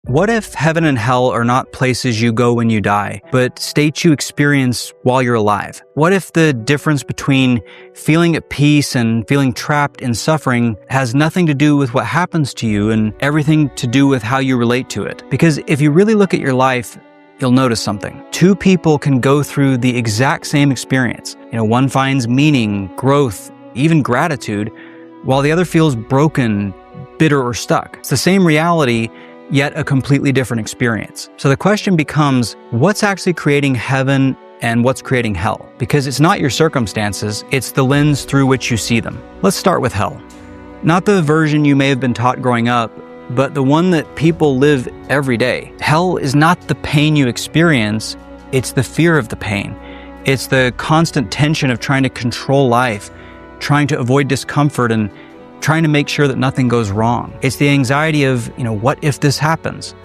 What if heaven and hell are not places you go when you die, but states you experience while you're alive? What if the difference between feeling at peace and feeling trapped in suffering has nothing to do with what happens to you and everything to do with how you relate to it? Because if you really look at your life, you'll notice something. Two people can go through the exact same experience. One finds meaning, growth, even gratitude, while the other feels broken, bitter, or stuck. It's the same reality, yet a completely different experience. So the question becomes, what's actually creating heaven and what's creating hell? Because it's not your circumstances, it's the lens through which you see them. Let's start with hell. Not the version you may have been taught growing up, but the one that people live every day. Hell is not the pain you experience, it's the fear of the pain. It's the constant tension of trying to control life, trying to avoid discomfort, and trying to make sure that nothing goes wrong. It's the anxiety of, what if this happens?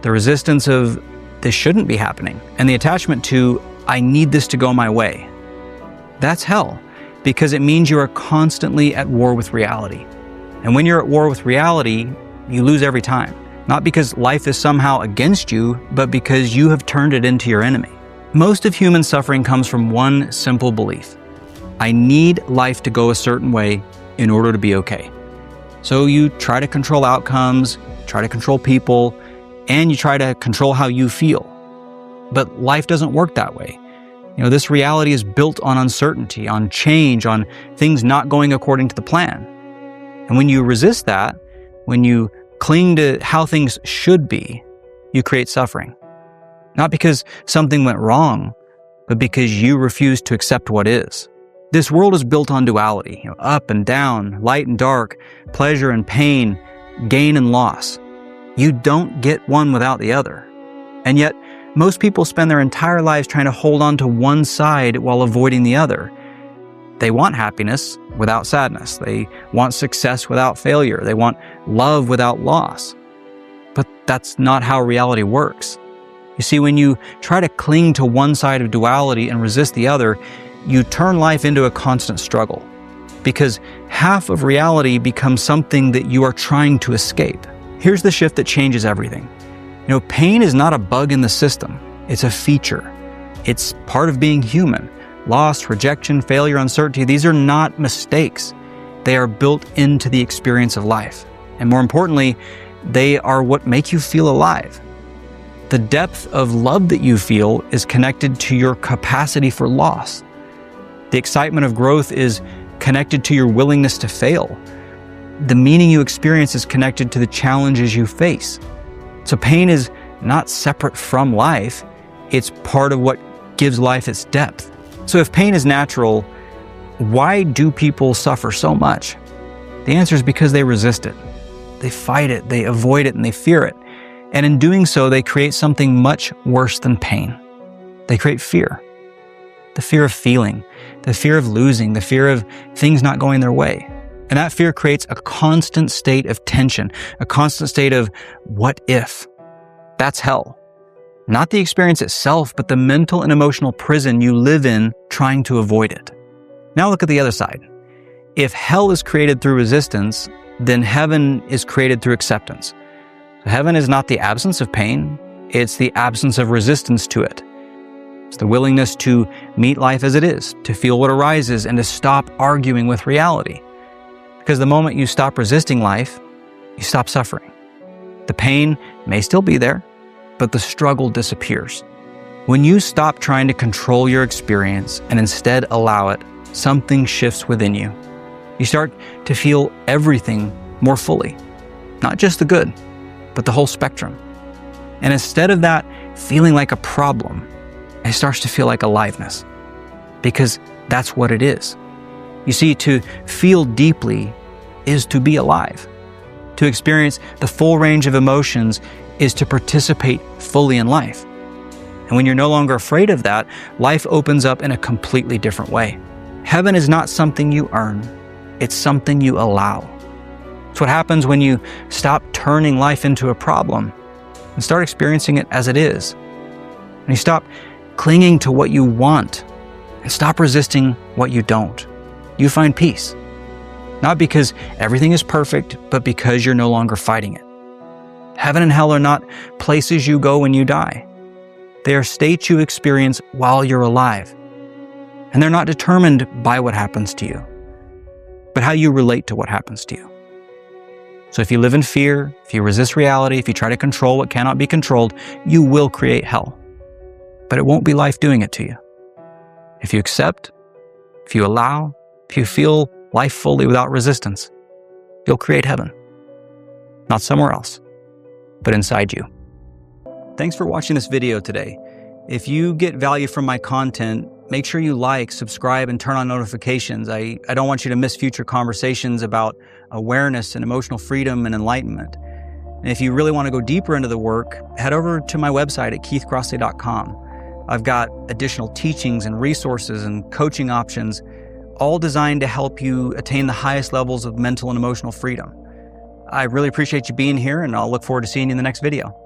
The resistance of, this shouldn't be happening. And the attachment to, I need this to go my way. That's hell, because it means you are constantly at war with reality. And when you're at war with reality, you lose every time. Not because life is somehow against you, but because you have turned it into your enemy. Most of human suffering comes from one simple belief. I need life to go a certain way in order to be okay. So you try to control outcomes, try to control people, and you try to control how you feel. But life doesn't work that way. This reality is built on uncertainty, on change, on things not going according to the plan. And when you resist that, when you cling to how things should be, you create suffering. Not because something went wrong, but because you refuse to accept what is. This world is built on duality, up and down, light and dark, pleasure and pain, gain and loss. You don't get one without the other. And yet, most people spend their entire lives trying to hold on to one side while avoiding the other. They want happiness without sadness. They want success without failure. They want love without loss. But that's not how reality works. You see, when you try to cling to one side of duality and resist the other, you turn life into a constant struggle, because half of reality becomes something that you are trying to escape. Here's the shift that changes everything. Pain is not a bug in the system. It's a feature. It's part of being human. Loss, rejection, failure, uncertainty, these are not mistakes. They are built into the experience of life. And more importantly, they are what make you feel alive. The depth of love that you feel is connected to your capacity for loss. The excitement of growth is connected to your willingness to fail. The meaning you experience is connected to the challenges you face. So pain is not separate from life. It's part of what gives life its depth. So if pain is natural, why do people suffer so much? The answer is because they resist it. They fight it, they avoid it, and they fear it. And in doing so, they create something much worse than pain. They create fear. The fear of feeling, the fear of losing, the fear of things not going their way. And that fear creates a constant state of tension, a constant state of what if? That's hell. Not the experience itself, but the mental and emotional prison you live in trying to avoid it. Now look at the other side. If hell is created through resistance, then heaven is created through acceptance. So heaven is not the absence of pain, it's the absence of resistance to it. It's the willingness to meet life as it is, to feel what arises, and to stop arguing with reality. Because the moment you stop resisting life, you stop suffering. The pain may still be there, but the struggle disappears. When you stop trying to control your experience and instead allow it, something shifts within you. You start to feel everything more fully. Not just the good, but the whole spectrum. And instead of that feeling like a problem, it starts to feel like aliveness, because that's what it is. You see, to feel deeply is to be alive. To experience the full range of emotions is to participate fully in life. And when you're no longer afraid of that, life opens up in a completely different way. Heaven is not something you earn, it's something you allow. It's what happens when you stop turning life into a problem and start experiencing it as it is. And you stop clinging to what you want and stop resisting what you don't. You find peace. Not because everything is perfect, but because you're no longer fighting it. Heaven and hell are not places you go when you die. They are states you experience while you're alive. And they're not determined by what happens to you, but how you relate to what happens to you. So if you live in fear, if you resist reality, if you try to control what cannot be controlled, you will create hell. But it won't be life doing it to you. If you accept, if you allow, if you feel life fully without resistance, you'll create heaven. Not somewhere else, but inside you. Thanks for watching this video today. If you get value from my content, make sure you like, subscribe, and turn on notifications. I don't want you to miss future conversations about awareness and emotional freedom and enlightenment. And if you really want to go deeper into the work, head over to my website at keithcrossley.com. I've got additional teachings and resources and coaching options, all designed to help you attain the highest levels of mental and emotional freedom. I really appreciate you being here, and I'll look forward to seeing you in the next video.